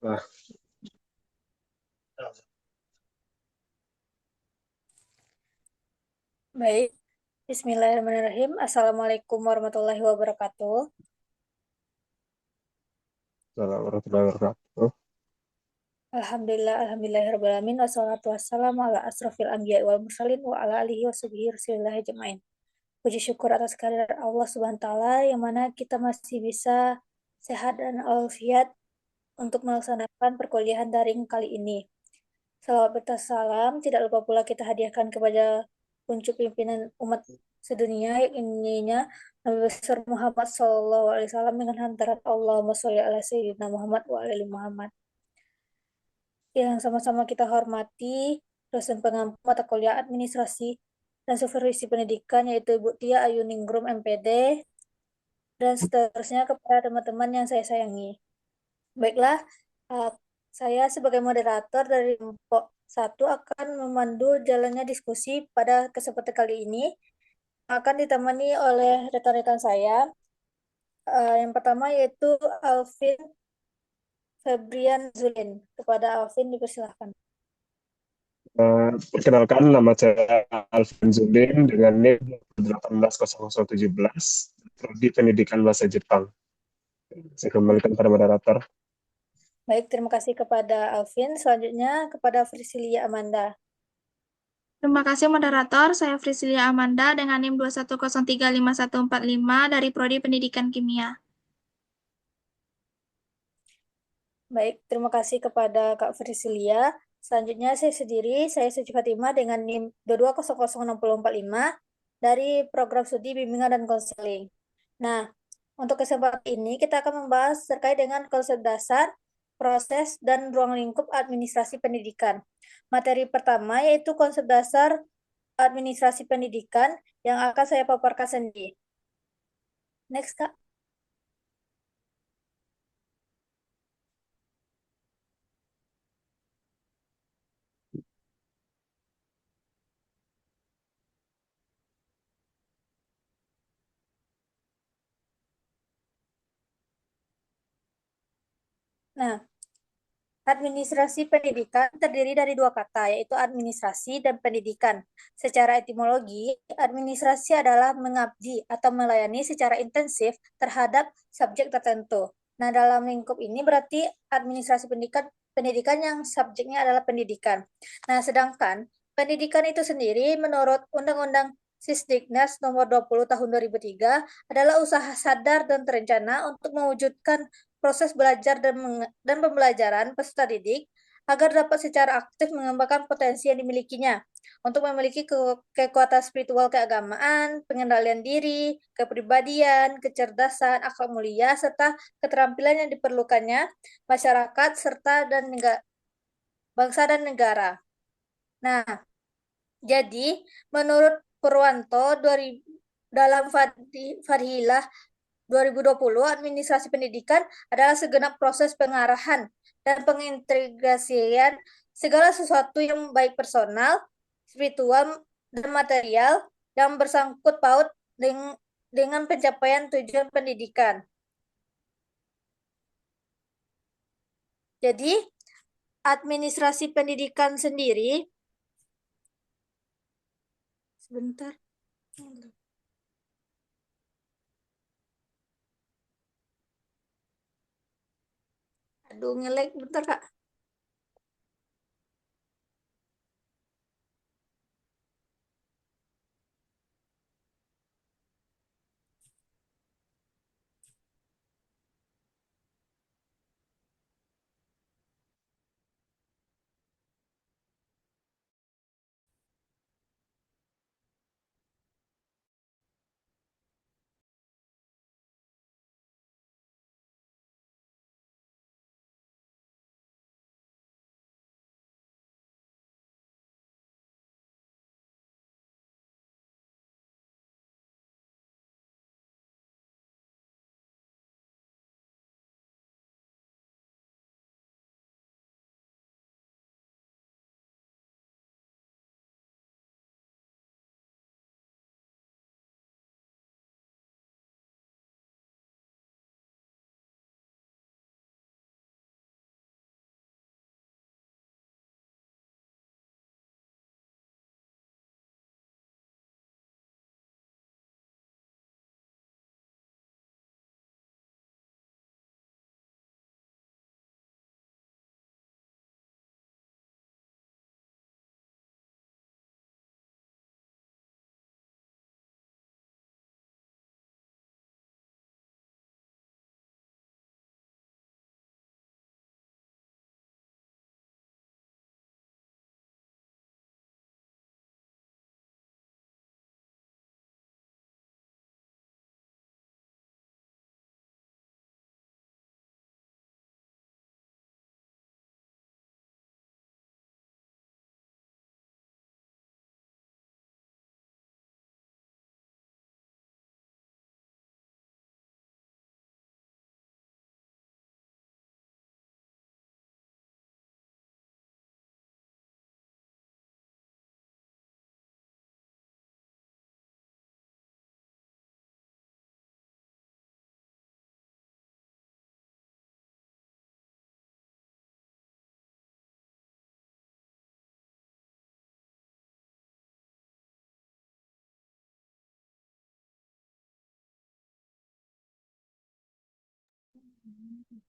Nah, Baik, Bismillahirrahmanirrahim. Assalamualaikum warahmatullahi wabarakatuh. Assalamualaikum warahmatullahi wabarakatuh. Alhamdulillahirrahmanirrahim. Wassalatu wassalamu ala asrafil anbiya wal mursalin wa ala alihi wa sahbihi rasulillahi ajma'in. Puji syukur atas kehadirat Allah Subhanahu wa taala yang mana kita masih bisa sehat dan walafiat untuk melaksanakan perkuliahan daring kali ini. Salawat bertassalam tidak lupa pula kita hadiahkan kepada puncuk pimpinan umat sedunia yang ininya Nabi besar Muhammad Sallallahu Alaihi Wasallam dengan hantaran Allahumma sholli ala Sayyidina Muhammad wa ala ali Muhammad. Yang sama-sama kita hormati dosen pengampu mata kuliah administrasi dan supervisi pendidikan yaitu Ibu Tia Ayuningrum MPD dan seterusnya kepada teman-teman yang saya sayangi. Baiklah, eh, saya sebagai moderator dari kelompok satu akan memandu jalannya diskusi pada kesempatan kali ini. Akan ditemani oleh rekan-rekan saya. Yang pertama yaitu Alvin Febrian Zulin. Kepada Alvin dipersilahkan. Perkenalkan, nama saya Alvin Zulin dengan NIM 180017, Prodi Pendidikan Bahasa Jepang. Saya kembalikan pada moderator. Baik, terima kasih kepada Alvin. Selanjutnya kepada Frisilia Amanda. Terima kasih moderator, saya Frisilia Amanda dengan NIM 210355145 dari Prodi Pendidikan Kimia. Baik, terima kasih kepada Kak Frisilia. Selanjutnya saya sendiri, saya Suci Fatimah dengan NIM 2200645 dari Program Studi Bimbingan dan Konseling. Nah, untuk kesempatan ini kita akan membahas terkait dengan konsep dasar, proses, dan ruang lingkup administrasi pendidikan. Materi pertama yaitu konsep dasar administrasi pendidikan yang akan saya paparkan sendiri. Next, Kak. Nah, administrasi pendidikan terdiri dari dua kata, yaitu administrasi dan pendidikan. Secara etimologi, administrasi adalah mengabdi atau melayani secara intensif terhadap subjek tertentu. Nah, dalam lingkup ini berarti administrasi pendidikan pendidikan yang subjeknya adalah pendidikan. Nah, sedangkan pendidikan itu sendiri menurut Undang-Undang Sisdiknas nomor 20 tahun 2003 adalah usaha sadar dan terencana untuk mewujudkan proses belajar dan pembelajaran peserta didik agar dapat secara aktif mengembangkan potensi yang dimilikinya untuk memiliki kekuatan spiritual keagamaan, pengendalian diri, kepribadian, kecerdasan, akhlak mulia, serta keterampilan yang diperlukannya masyarakat serta dan bangsa dan negara. Nah, jadi menurut Purwanto dalam Fadhilah 2020, administrasi pendidikan adalah segenap proses pengarahan dan pengintegrasian segala sesuatu yang baik personal, spiritual, dan material yang bersangkut paut dengan pencapaian tujuan pendidikan. Jadi, administrasi pendidikan sendiri, sebentar, aduh ngelek, bentar Kak.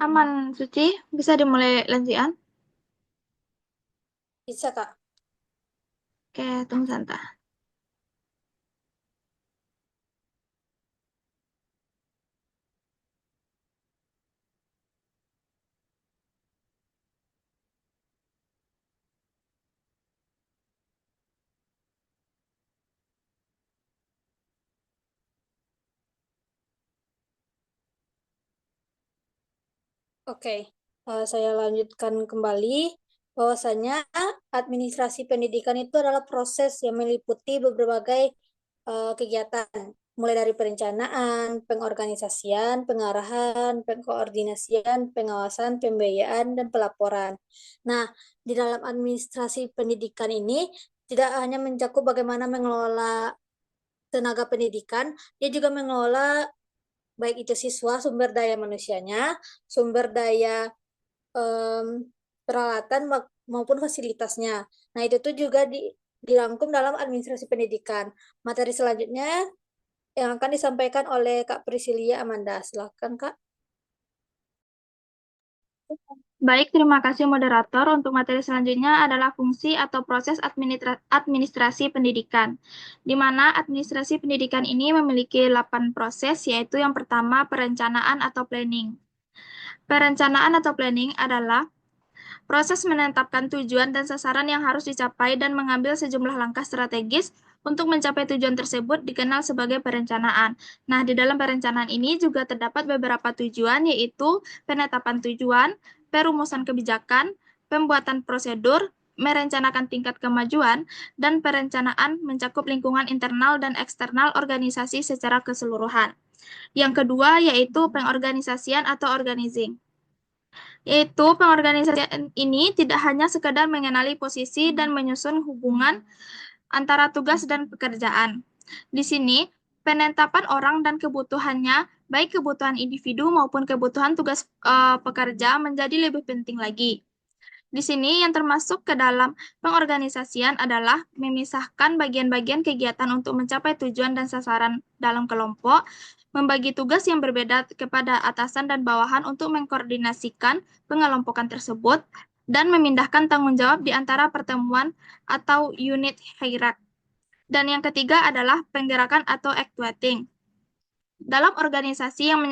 Aman, Suci. Bisa dimulai lanjutan? Bisa, Kak. Oke, tunggu sebentar. Oke, saya lanjutkan kembali bahwasanya administrasi pendidikan itu adalah proses yang meliputi berbagai kegiatan, mulai dari perencanaan, pengorganisasian, pengarahan, pengkoordinasian, pengawasan, pembiayaan, dan pelaporan. Nah, di dalam administrasi pendidikan ini tidak hanya mencakup bagaimana mengelola tenaga pendidikan, dia juga mengelola baik itu siswa, sumber daya manusianya, sumber daya em, peralatan maupun fasilitasnya. Nah, itu tuh juga dirangkum dalam administrasi pendidikan. Materi selanjutnya yang akan disampaikan oleh Kak Priscilia Amanda. Silakan, Kak. Baik, terima kasih moderator. Untuk materi selanjutnya adalah fungsi atau proses administrasi pendidikan, di mana administrasi pendidikan ini memiliki 8 proses, yaitu yang pertama perencanaan atau planning. Perencanaan atau planning adalah proses menetapkan tujuan dan sasaran yang harus dicapai dan mengambil sejumlah langkah strategis untuk mencapai tujuan tersebut dikenal sebagai perencanaan. Nah, di dalam perencanaan ini juga terdapat beberapa tujuan, yaitu penetapan tujuan, perumusan kebijakan, pembuatan prosedur, merencanakan tingkat kemajuan, dan perencanaan mencakup lingkungan internal dan eksternal organisasi secara keseluruhan. Yang kedua yaitu pengorganisasian atau organizing. Yaitu pengorganisasian ini tidak hanya sekedar mengenali posisi dan menyusun hubungan antara tugas dan pekerjaan. Di sini, penetapan orang dan kebutuhannya, baik kebutuhan individu maupun kebutuhan tugas pekerja menjadi lebih penting lagi. Di sini yang termasuk ke dalam pengorganisasian adalah memisahkan bagian-bagian kegiatan untuk mencapai tujuan dan sasaran dalam kelompok, membagi tugas yang berbeda kepada atasan dan bawahan untuk mengkoordinasikan pengelompokan tersebut, dan memindahkan tanggung jawab di antara pertemuan atau unit hierarki. Dan yang ketiga adalah penggerakan atau actuating. Dalam organisasi yang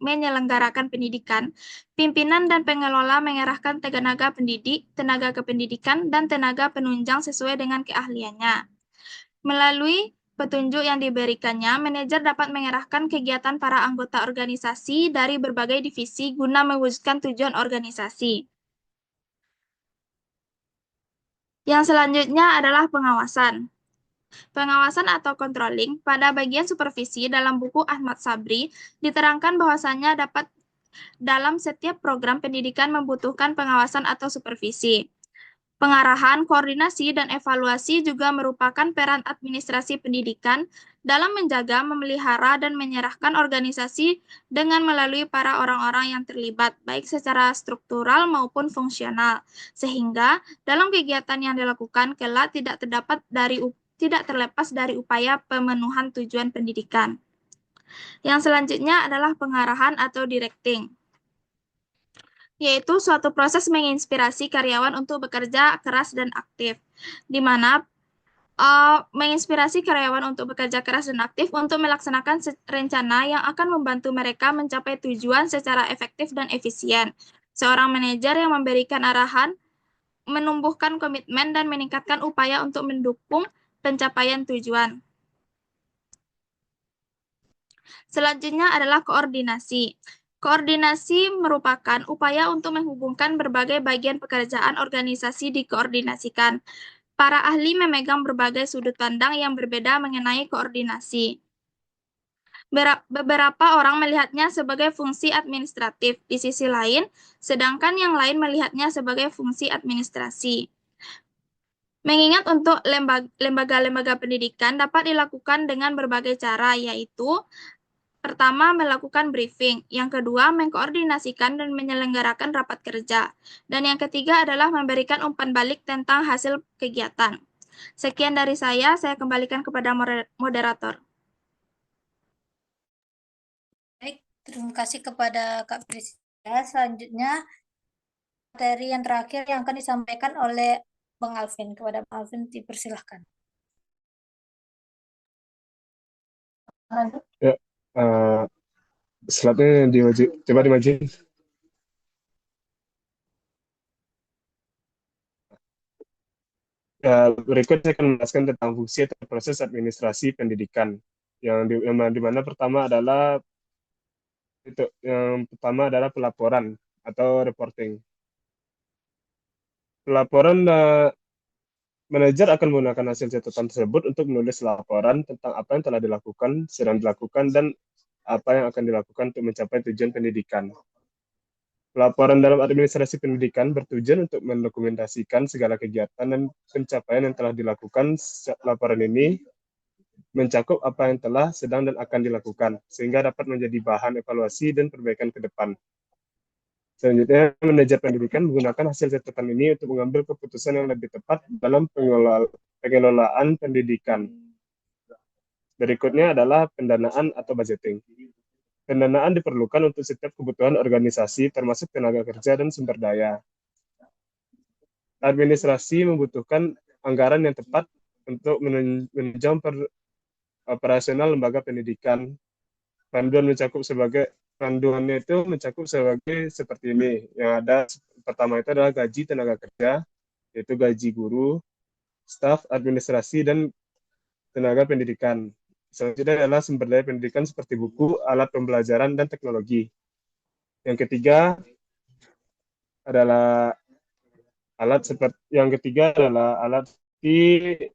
menyelenggarakan pendidikan, pimpinan dan pengelola mengerahkan tenaga pendidik, tenaga kependidikan, dan tenaga penunjang sesuai dengan keahliannya. Melalui petunjuk yang diberikannya, manajer dapat mengerahkan kegiatan para anggota organisasi dari berbagai divisi guna mewujudkan tujuan organisasi. Yang selanjutnya adalah pengawasan. Pengawasan atau controlling pada bagian supervisi dalam buku Ahmad Sabri diterangkan bahwasannya dapat dalam setiap program pendidikan membutuhkan pengawasan atau supervisi. Pengarahan, koordinasi, dan evaluasi juga merupakan peran administrasi pendidikan dalam menjaga, memelihara, dan menyerahkan organisasi dengan melalui para orang-orang yang terlibat, baik secara struktural maupun fungsional, sehingga dalam kegiatan yang dilakukan kelak tidak terlepas dari upaya pemenuhan tujuan pendidikan. Yang selanjutnya adalah pengarahan atau directing, yaitu suatu proses menginspirasi karyawan untuk bekerja keras dan aktif, di mana menginspirasi karyawan untuk bekerja keras dan aktif untuk melaksanakan rencana yang akan membantu mereka mencapai tujuan secara efektif dan efisien. Seorang manajer yang memberikan arahan, menumbuhkan komitmen, dan meningkatkan upaya untuk mendukung pencapaian tujuan. Selanjutnya adalah koordinasi. Koordinasi merupakan upaya untuk menghubungkan berbagai bagian pekerjaan organisasi dikoordinasikan. Para ahli memegang berbagai sudut pandang yang berbeda mengenai koordinasi. Beberapa orang melihatnya sebagai fungsi administratif, di sisi lain, sedangkan yang lain melihatnya sebagai fungsi administrasi. Mengingat untuk lembaga-lembaga pendidikan dapat dilakukan dengan berbagai cara, yaitu pertama, melakukan briefing. Yang kedua, mengkoordinasikan dan menyelenggarakan rapat kerja. Dan yang ketiga adalah memberikan umpan balik tentang hasil kegiatan. Sekian dari saya kembalikan kepada moderator. Baik, terima kasih kepada Kak Priscilia. Ya, selanjutnya materi yang terakhir yang akan disampaikan oleh Bang Alvin. Kepada Bang Alvin dipersilahkan. Ya, slide-nya coba dimajuin. Ya, berikut saya akan menjelaskan tentang fungsi atau proses administrasi pendidikan. Yang mana pertama adalah pelaporan atau reporting. Pelaporan manajer akan menggunakan hasil catatan tersebut untuk menulis laporan tentang apa yang telah dilakukan, sedang dilakukan, dan apa yang akan dilakukan untuk mencapai tujuan pendidikan. Laporan dalam administrasi pendidikan bertujuan untuk mendokumentasikan segala kegiatan dan pencapaian yang telah dilakukan. Laporan ini mencakup apa yang telah, sedang, dan akan dilakukan, sehingga dapat menjadi bahan evaluasi dan perbaikan ke depan. Selanjutnya, manajer pendidikan menggunakan hasil catatan ini untuk mengambil keputusan yang lebih tepat dalam pengelolaan pendidikan. Berikutnya adalah pendanaan atau budgeting. Pendanaan diperlukan untuk setiap kebutuhan organisasi, termasuk tenaga kerja dan sumber daya. Administrasi membutuhkan anggaran yang tepat untuk menunjang operasional lembaga pendidikan. Panduannya itu mencakup sebagai seperti ini. Yang ada pertama itu adalah gaji tenaga kerja, yaitu gaji guru, staf, administrasi, dan tenaga pendidikan. Selanjutnya adalah sumber daya pendidikan seperti buku, alat pembelajaran, dan teknologi. Yang ketiga adalah alat seperti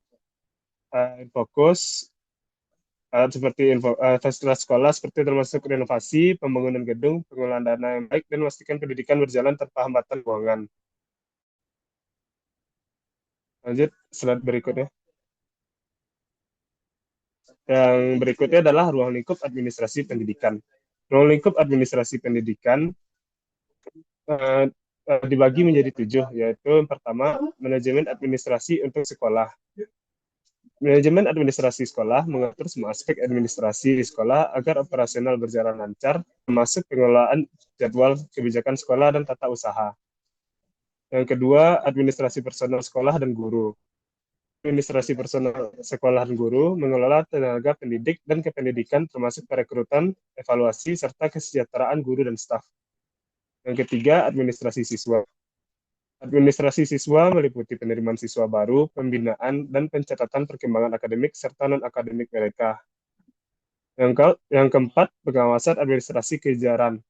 fokus, alat seperti fasilitas sekolah seperti termasuk renovasi, pembangunan gedung, pengelolaan dana yang baik, dan memastikan pendidikan berjalan tanpa hambatan keuangan. Lanjut, slide berikutnya. Yang berikutnya adalah ruang lingkup administrasi pendidikan. Ruang lingkup administrasi pendidikan dibagi menjadi 7, yaitu yang pertama, manajemen administrasi untuk sekolah. Manajemen administrasi sekolah mengatur semua aspek administrasi di sekolah agar operasional berjalan lancar, termasuk pengelolaan jadwal kebijakan sekolah dan tata usaha. Yang kedua, administrasi personal sekolah dan guru. Administrasi personal sekolah dan guru mengelola tenaga pendidik dan kependidikan termasuk perekrutan, evaluasi, serta kesejahteraan guru dan staf. Yang ketiga, administrasi siswa. Administrasi siswa meliputi penerimaan siswa baru, pembinaan, dan pencatatan perkembangan akademik serta non-akademik mereka. Yang keempat, pengawasan administrasi kejaran,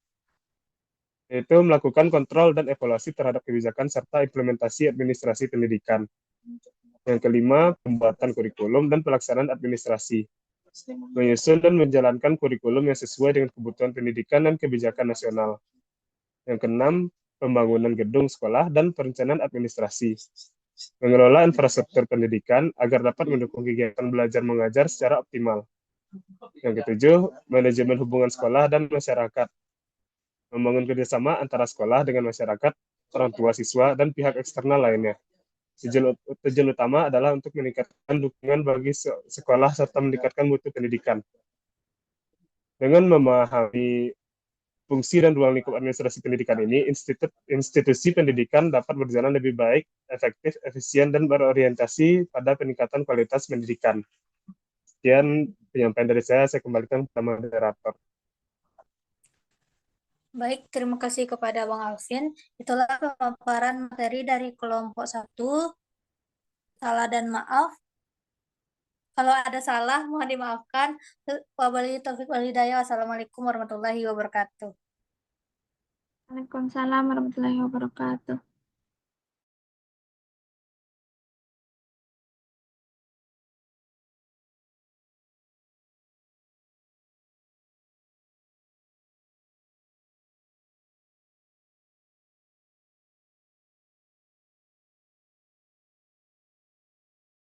yaitu melakukan kontrol dan evaluasi terhadap kebijakan serta implementasi administrasi pendidikan. Yang kelima, pembuatan kurikulum dan pelaksanaan administrasi, menyusun dan menjalankan kurikulum yang sesuai dengan kebutuhan pendidikan dan kebijakan nasional. Yang keenam, pembangunan gedung sekolah dan perencanaan administrasi, mengelola infrastruktur pendidikan agar dapat mendukung kegiatan belajar mengajar secara optimal. Yang ketujuh, manajemen hubungan sekolah dan masyarakat, membangun kerjasama antara sekolah dengan masyarakat, orang tua siswa, dan pihak eksternal lainnya. Tujuan utama adalah untuk meningkatkan dukungan bagi sekolah serta meningkatkan mutu pendidikan. Dengan memahami fungsi dan ruang lingkup administrasi pendidikan ini, institusi pendidikan dapat berjalan lebih baik, efektif, efisien, dan berorientasi pada peningkatan kualitas pendidikan. Sekian penyampaian dari saya kembalikan kepada moderator. Baik, terima kasih kepada Bang Alvin. Itulah pemaparan materi dari kelompok 1. Salah dan maaf. Kalau ada salah, mohon dimaafkan. Wabillahi taufiq wal hidayah. Wassalamualaikum warahmatullahi wabarakatuh. Waalaikumsalam warahmatullahi wabarakatuh.